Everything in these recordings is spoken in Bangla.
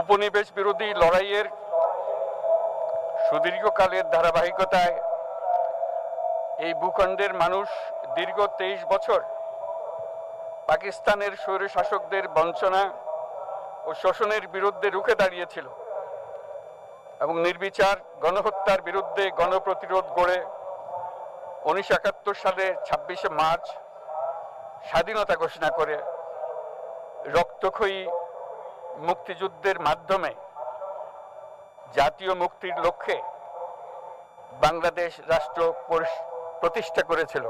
উপনিবেশ বিরোধী লড়াইয়ের সুদীর্ঘকালের ধারাবাহিকতায় এই ভূখণ্ডের মানুষ দীর্ঘ 23 বছর পাকিস্তানের স্বৈরশাসকদের বঞ্চনা ও শোষণের বিরুদ্ধে রুখে দাঁড়িয়েছিল এবং নির্বিচার গণহত্যার বিরুদ্ধে গণপ্রতিরোধ গড়ে 1971 সালে 26শে মার্চ স্বাধীনতা ঘোষণা করে রক্তক্ষয়ী মুক্তিযুদ্ধের মাধ্যমে জাতীয় মুক্তির লক্ষ্যে বাংলাদেশ রাষ্ট্র প্রতিষ্ঠা করেছিল।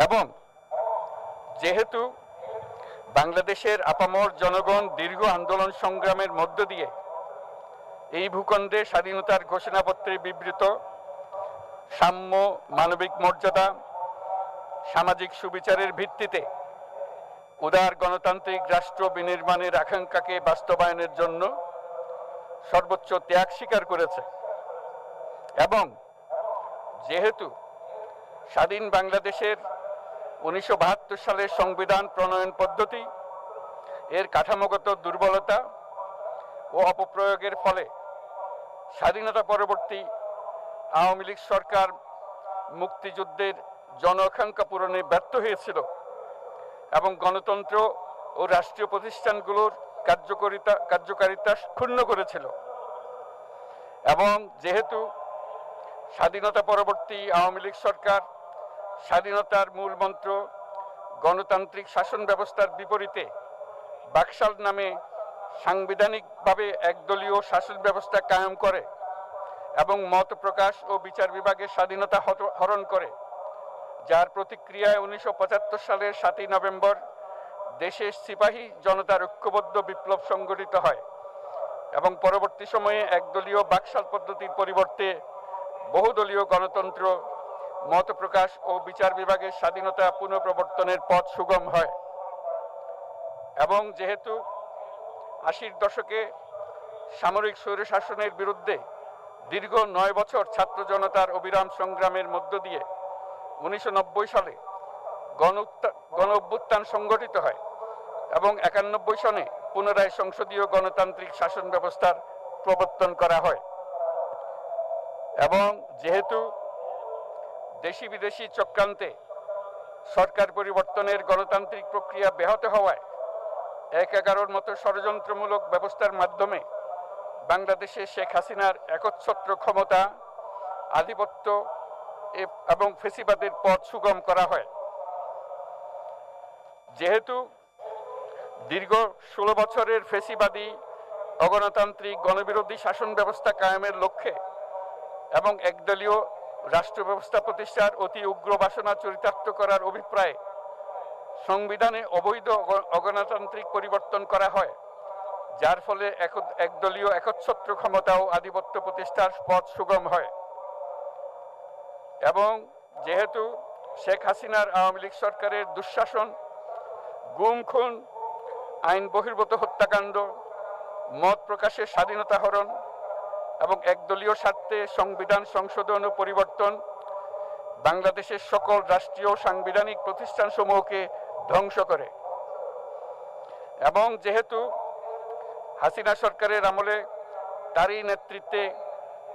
এবং যেহেতু বাংলাদেশের আপামর জনগণ দীর্ঘ আন্দোলন সংগ্রামের মধ্য দিয়ে এই ভূখণ্ডে স্বাধীনতার ঘোষণাপত্রে বিবৃত সাম্য, মানবিক মর্যাদা, সামাজিক সুবিচারের ভিত্তিতে উদার গণতান্ত্রিক রাষ্ট্র বিনির্মাণের আকাঙ্ক্ষাকে বাস্তবায়নের জন্য সর্বোচ্চ ত্যাগ স্বীকার করেছে, এবং যেহেতু স্বাধীন বাংলাদেশের 1972 সালের সংবিধান প্রণয়ন পদ্ধতি এর কাঠামোগত দুর্বলতা ও অপপ্রয়োগের ফলে স্বাধীনতা পরবর্তী আওয়ামী লীগ সরকার মুক্তিযুদ্ধের জনআকাঙ্ক্ষা পূরণে ব্যর্থ হয়েছিল এবং গণতন্ত্র ও রাষ্ট্রীয় প্রতিষ্ঠানগুলোর কার্যকারিতা ক্ষুণ্ণ করেছিল, এবং যেহেতু স্বাধীনতা পরবর্তী আওয়ামী লীগ সরকার স্বাধীনতার মূল মন্ত্র গণতান্ত্রিক শাসন ব্যবস্থার বিপরীতে বাকশাল নামে সাংবিধানিকভাবে একদলীয় শাসন ব্যবস্থা কায়েম করে এবং মত প্রকাশ ও বিচার বিভাগের স্বাধীনতা হরণ করে, যার প্রতিক্রিয়ায় 1975 সালের 7ই নভেম্বর দেশের সিপাহী জনতার ঐক্যবদ্ধ বিপ্লব সংগঠিত হয় এবং পরবর্তী সময়ে একদলীয় বাকশাল পদ্ধতির পরিবর্তে বহুদলীয় গণতন্ত্র, মত প্রকাশ ও বিচার বিভাগের স্বাধীনতা পুনঃপ্রবর্তনের পথ সুগম হয়। এবং যেহেতু 80-র দশকে সামরিক স্বৈরশাসনের বিরুদ্ধে দীর্ঘ 9 বছর ছাত্র জনতার অবিরাম সংগ্রামের মধ্য দিয়ে 1990 সালে গণ অভ্যুত্থান সংগঠিত হয় এবং 91 সনে পুনরায় সংসদীয় গণতান্ত্রিক শাসন ব্যবস্থার প্রবর্তন করা হয়। এবং যেহেতু দেশি বিদেশি চক্রান্তে সরকার পরিবর্তনের গণতান্ত্রিক প্রক্রিয়া ব্যাহত হওয়ায় 1/11 মতো ষড়যন্ত্রমূলক ব্যবস্থার মাধ্যমে বাংলাদেশে শেখ হাসিনার একচ্ছত্র ক্ষমতা, আধিপত্য এবং ফেসিবাদের পথ সুগম করা হয়। যেহেতু দীর্ঘ 16 বছরের ফেসিবাদী অগণতান্ত্রিক গণবিরোধী শাসন ব্যবস্থা কায়েমের লক্ষ্যে এবং একদলীয় রাষ্ট্র ব্যবস্থা প্রতিষ্ঠার অতি উগ্র বাসনা চরিতার্থ করার অভিপ্রায়ে সংবিধানে অবৈধ অগণতান্ত্রিক পরিবর্তন করা হয়, যার ফলে একদলীয় একচ্ছত্র ক্ষমতা ও আধিপত্য প্রতিষ্ঠার পথ সুগম হয়। এবং যেহেতু শেখ হাসিনার আওয়ামী লীগ সরকারের দুঃশাসন, গুম খুন, আইন বহির্ভূত হত্যাকাণ্ড, মত প্রকাশের স্বাধীনতা হরণ এবং একদলীয় স্বার্থে সংবিধান সংশোধন ও পরিবর্তন বাংলাদেশের সকল রাষ্ট্রীয় সাংবিধানিক প্রতিষ্ঠানসমূহকে ধ্বংস করে, এবং যেহেতু হাসিনা সরকারের আমলে তারই নেতৃত্বে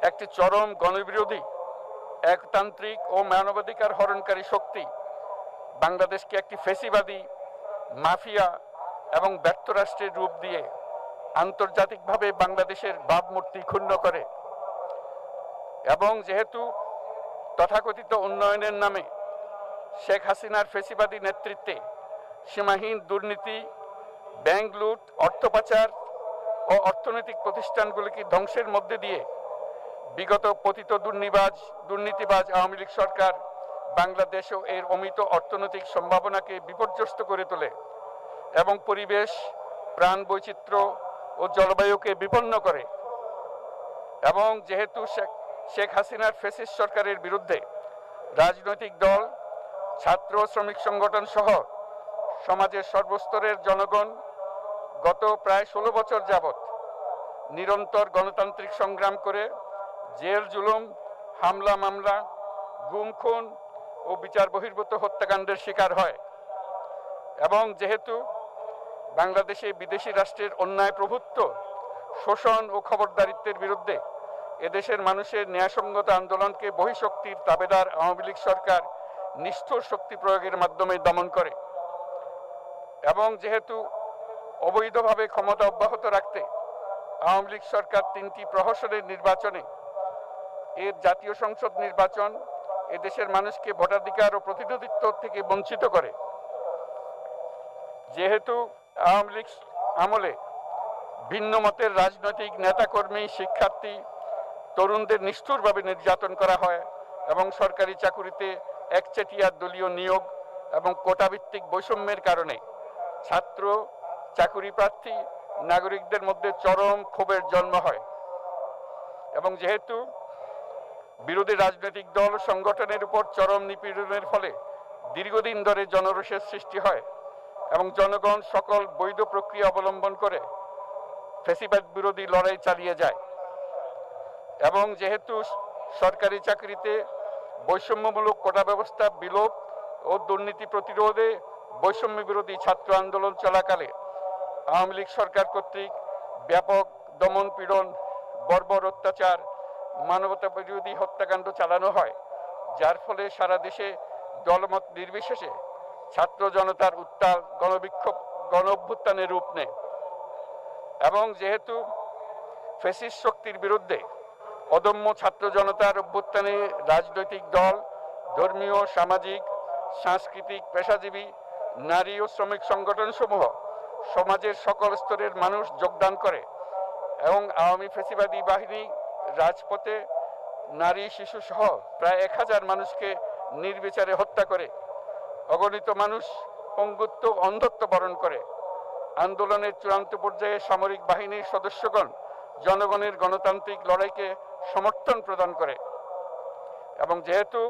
একটি চরম গণবিরোধী, একতান্ত্রিক ও মানবাধিকার হরণকারী শক্তি বাংলাদেশকে একটি ফেসিবাদী, মাফিয়া এবং ব্যর্থ রাষ্ট্রের রূপ দিয়ে আন্তর্জাতিকভাবে বাংলাদেশের ভাবমূর্তি ক্ষুণ্ণ করে, এবং যেহেতু তথাকথিত উন্নয়নের নামে শেখ হাসিনার ফেসিবাদী নেতৃত্বে সীমাহীন দুর্নীতি, ব্যাংক লুট, অর্থ পাচার ও অর্থনৈতিক প্রতিষ্ঠানগুলিকে ধ্বংসের মধ্যে দিয়ে বিগত পতিত দুর্নীতিবাজ আওয়ামী লীগ সরকার বাংলাদেশ ও এর অমিত অর্থনৈতিক সম্ভাবনাকে বিপর্যস্ত করে তোলে এবং পরিবেশ, প্রাণ বৈচিত্র্য ও জলবায়ুকে বিপন্ন করে। এবং যেহেতু শেখ হাসিনার ফ্যাসিস্ট সরকারের বিরুদ্ধে রাজনৈতিক দল, ছাত্র শ্রমিক সংগঠন সহ সমাজের সর্বস্তরের জনগণ গত প্রায় 16 বছর যাবৎ নিরন্তর গণতান্ত্রিক সংগ্রাম করে জেল জুলুম, হামলা মামলা, গুম খুন ও বিচার বহির্ভূত হত্যাকাণ্ডের শিকার হয়। এবং যেহেতু বাংলাদেশে বিদেশি রাষ্ট্রের অন্যায় প্রভুত্ব, শোষণ ও খবরদারিত্বের বিরুদ্ধে এদেশের মানুষের ন্যায়সঙ্গত আন্দোলনকে বহিঃশক্তির তাবেদার আওয়ামী লীগ সরকার নিষ্ঠুর শক্তি প্রয়োগের মাধ্যমে দমন করে। এবং যেহেতু অবৈধভাবে ক্ষমতা অব্যাহত রাখতে আওয়ামী লীগ সরকার 3টি প্রহসনের নির্বাচনে এর জাতীয় সংসদ নির্বাচন এদেশের মানুষকে ভোটাধিকার ও প্রতিনিধিত্ব থেকে বঞ্চিত করে, যেহেতু আওয়ামী লীগ আমলে ভিন্ন মতের রাজনৈতিক নেতাকর্মী, শিক্ষার্থী, তরুণদের নিষ্ঠুরভাবে নির্যাতন করা হয় এবং সরকারি চাকুরিতে একচেটিয়া দলীয় নিয়োগ এবং কোটাভিত্তিক বৈষম্যের কারণে ছাত্র, চাকুরি প্রার্থী, নাগরিকদের মধ্যে চরম ক্ষোভের জন্ম হয়। এবং যেহেতু বিরোধী রাজনৈতিক দল সংগঠনের উপর চরম নিপীড়নের ফলে দীর্ঘদিন ধরে জনরোষের সৃষ্টি হয় এবং জনগণ সকল বৈধ প্রক্রিয়া অবলম্বন করে ফ্যাসিবাদ বিরোধী লড়াই চালিয়ে যায়। এবং যেহেতু সরকারি চাকরিতে বৈষম্যমূলক কোটা ব্যবস্থা বিলোপ ও দুর্নীতি প্রতিরোধে বৈষম্য বিরোধী ছাত্র আন্দোলন চলাকালে আওয়ামী লীগ সরকার কর্তৃক ব্যাপক দমন পীড়ন, বর্বর অত্যাচার, মানবতা বিরোধী হত্যাকাণ্ড চালানো হয়, যার ফলে সারা দেশে দলমত নির্বিশেষে ছাত্র জনতার উত্তাল গণবিক্ষোভ গণ অভ্যুত্থানের রূপ নেয়। এবং যেহেতু ফ্যাসিস্ট শক্তির বিরুদ্ধে অদম্য ছাত্র জনতার অভ্যুত্থানে রাজনৈতিক দল, ধর্মীয়, সামাজিক, সাংস্কৃতিক, পেশাজীবী, নারী ও শ্রমিক সংগঠন সমূহ সমাজের সকল স্তরের মানুষ যোগদান করে এবং আওয়ামী ফ্যাসিবাদী বাহিনী রাজপথে নারী, শিশু সহ প্রায় 1000 মানুষকে নির্বিচারে হত্যা করে, অগণিত মানুষ পঙ্গুত্ব, অন্ধত্ব বরণ করে। আন্দোলনের চূড়ান্ত পর্যায়ে সামরিক বাহিনীর সদস্যগণ জনগণের গণতান্ত্রিক লড়াইকে সমর্থন প্রদান করে। এবং যেহেতু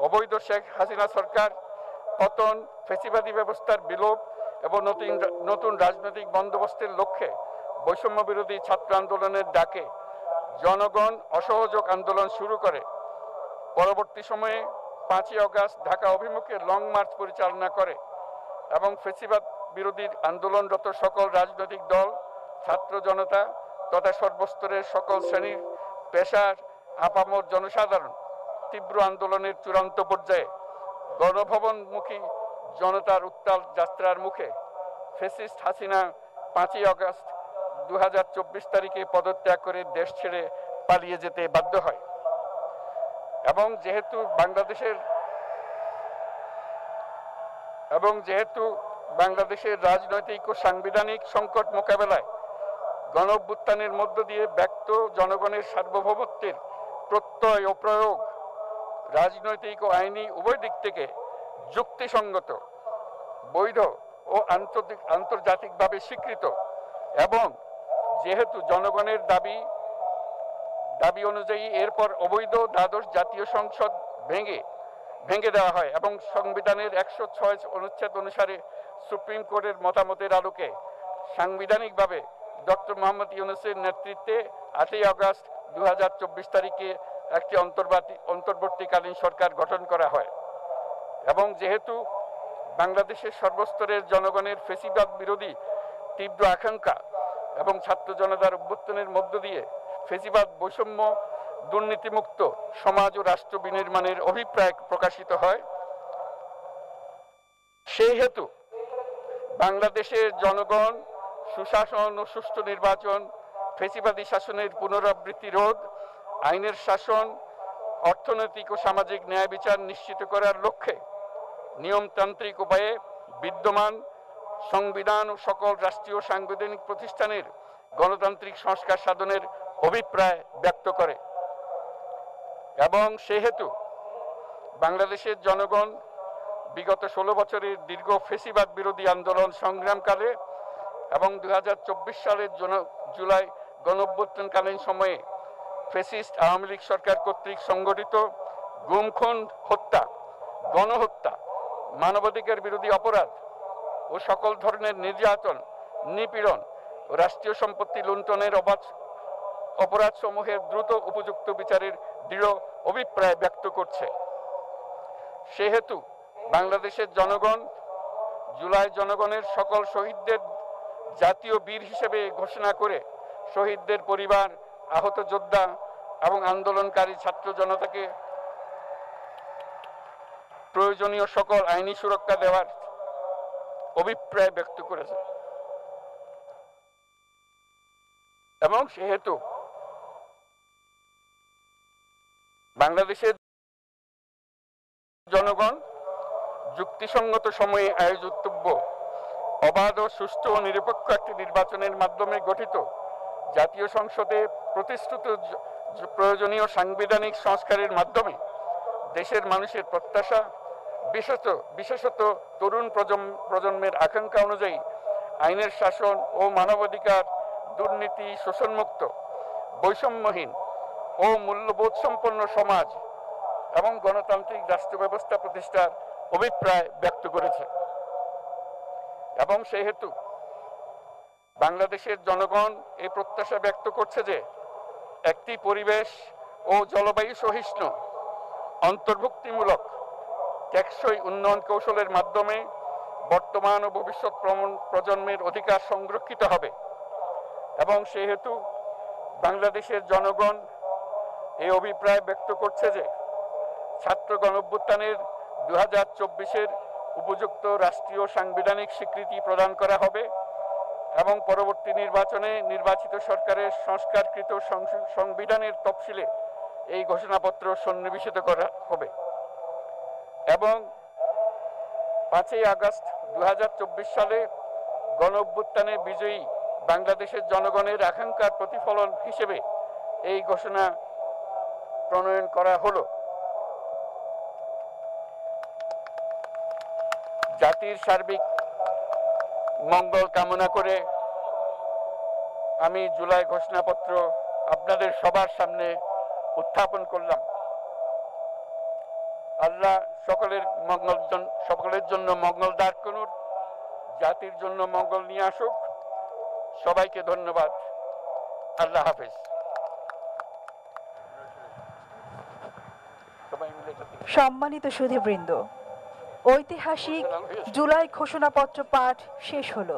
অবৈধ শেখ হাসিনা সরকার পতন, ফ্যাসিবাদী ব্যবস্থার বিলোপ এবং নতুন রাজনৈতিক বন্দোবস্তের লক্ষ্যে বৈষম্য বিরোধী ছাত্র আন্দোলনের ডাকে জনগণ অসহযোগ আন্দোলন শুরু করে, পরবর্তী সময়ে 5ই আগস্ট ঢাকা অভিমুখে লং মার্চ পরিচালনা করে এবং ফ্যাসিবাদ বিরোধী আন্দোলনরত সকল রাজনৈতিক দল, ছাত্র জনতা তথা সর্বস্তরের সকল শ্রেণীর পেশার আপামর জনসাধারণ তীব্র আন্দোলনের চূড়ান্ত পর্যায়ে গণভবনমুখী জনতার উত্তাল যাত্রার মুখে ফ্যাসিস্ট হাসিনা 5ই আগস্ট 2024 তারিখে পদত্যাগ করে দেশ ছেড়ে পালিয়ে যেতে বাধ্য হয়। এবং যেহেতু বাংলাদেশের রাজনৈতিক ও সাংবিধানিক সংকট মোকাবেলায় গণ অভ্যুত্থানের মধ্য দিয়ে ব্যক্ত জনগণের সার্বভৌমত্বের প্রত্যয় ও প্রয়োগ রাজনৈতিক ও আইনি উভয় দিক থেকে যুক্তিসঙ্গত, বৈধ ও আন্তর্জাতিকভাবে স্বীকৃত এবং যেহেতু জনগণের দাবি অনুযায়ী এরপর অবৈধ দ্বাদশ জাতীয় সংসদ ভেঙে দেওয়া হয় এবং সংবিধানের 106 অনুচ্ছেদ অনুসারে সুপ্রিম কোর্টের মতামতের আলোকে সাংবিধানিকভাবে ডক্টর মোহাম্মদ ইউনূসের নেতৃত্বে 8ই আগস্ট 2024 তারিখে একটি অন্তর্বর্তীকালীন সরকার গঠন করা হয়। এবং যেহেতু বাংলাদেশের সর্বস্তরের জনগণের ফ্যাসিবাদ বিরোধী তীব্র আকাঙ্ক্ষা এবং ছাত্র জনতার অভ্যুত্থানের মধ্য দিয়ে ফ্যাসিবাদ, বৈষম্য, দুর্নীতিমুক্ত সমাজ ও রাষ্ট্র বিনির্মাণের অভিপ্রায় প্রকাশিত হয়, সেই হেতু বাংলাদেশের জনগণ সুশাসন ও সুষ্ঠু নির্বাচন, ফ্যাসিবাদী শাসনের পুনরাবৃত্তি রোধ, আইনের শাসন, অর্থনৈতিক ও সামাজিক ন্যায় বিচার নিশ্চিত করার লক্ষ্যে নিয়মতান্ত্রিক উপায়ে বিদ্যমান সংবিধান ও সকল রাষ্ট্রীয় সাংবিধানিক প্রতিষ্ঠানের গণতান্ত্রিক সংস্কার সাধনের অভিপ্রায় ব্যক্ত করে। এবং সেহেতু বাংলাদেশের জনগণ বিগত 16 বছরের দীর্ঘ ফ্যাসিবাদ বিরোধী আন্দোলন সংগ্রামকালে এবং 2024 সালের জুলাই গণঅভ্যুত্থানকালীন সময়ে ফ্যাসিস্ট আওয়ামী লীগ সরকার কর্তৃক সংগঠিত গুম, খুন, হত্যা, গণহত্যা, মানবাধিকার বিরোধী অপরাধ ও সকল ধরনের নির্যাতন, নিপীড়ন ও রাষ্ট্রীয় সম্পত্তি লুণ্ঠনের অপরাধ সমূহের দ্রুত উপযুক্ত বিচারের দৃঢ় অভিপ্রায় ব্যক্ত করছে। সেহেতু বাংলাদেশের জনগণ জুলাই জনগণের সকল শহীদদের জাতীয় বীর হিসেবে ঘোষণা করে শহীদদের পরিবার, আহত যোদ্ধা এবং আন্দোলনকারী ছাত্র জনতাকে প্রয়োজনীয় সকল আইনি সুরক্ষা দেওয়ার অভিপ্রায় ব্যক্ত করেছে। এবং সেহেতু বাংলাদেশের জনগণ যুক্তিসঙ্গত সময়ে আয়োজিতব্য অবাধ ও সুষ্ঠু ও নিরপেক্ষ একটি নির্বাচনের মাধ্যমে গঠিত জাতীয় সংসদে প্রতিশ্রুত প্রয়োজনীয় সাংবিধানিক সংস্কারের মাধ্যমে দেশের মানুষের প্রত্যাশা, বিশেষত তরুণ প্রজন্মের আকাঙ্ক্ষা অনুযায়ী আইনের শাসন ও মানবাধিকার, দুর্নীতি, শোষণমুক্ত, বৈষম্যহীন ও মূল্যবোধ সম্পন্ন সমাজ এবং গণতান্ত্রিক রাষ্ট্র ব্যবস্থা প্রতিষ্ঠার অভিপ্রায় ব্যক্ত করেছে। এবং সেহেতু বাংলাদেশের জনগণ এই প্রত্যাশা ব্যক্ত করছে যে একটি পরিবেশ ও জলবায়ু সহিষ্ণু, অন্তর্ভুক্তিমূলক, টেকসই উন্নয়ন কৌশলের মাধ্যমে বর্তমান ও ভবিষ্যৎ প্রজন্মের অধিকার সংরক্ষিত হবে। এবং সেহেতু বাংলাদেশের জনগণ এই অভিপ্রায় ব্যক্ত করছে যে ছাত্র গণঅভ্যুত্থানের 2024-এর উপযুক্ত রাষ্ট্রীয় সাংবিধানিক স্বীকৃতি প্রদান করা হবে এবং পরবর্তী নির্বাচনে নির্বাচিত সরকারের সংস্কারকৃত সংবিধানের তফসিলে এই ঘোষণাপত্র সন্নিবেশিত করা হবে। এবং 5ই আগস্ট 2024 সালে গণঅভ্যুত্থানে বিজয়ী বাংলাদেশের জনগণের আকাঙ্ক্ষার প্রতিফলন হিসেবে এই ঘোষণা প্রণয়ন করা হলো। জাতির সার্বিক মঙ্গল কামনা করে আমি জুলাই ঘোষণাপত্র আপনাদের সবার সামনে উত্থাপন করলাম। আল্লাহ সকলের জন্য মঙ্গল দান করুন, জাতির জন্য মঙ্গল নিয়ে আসুক। সবাইকে ধন্যবাদ। আল্লাহ হাফেজ। সম্মানিত সুধীবৃন্দ, ঐতিহাসিক জুলাই ঘোষণাপত্র পাঠ শেষ হলো।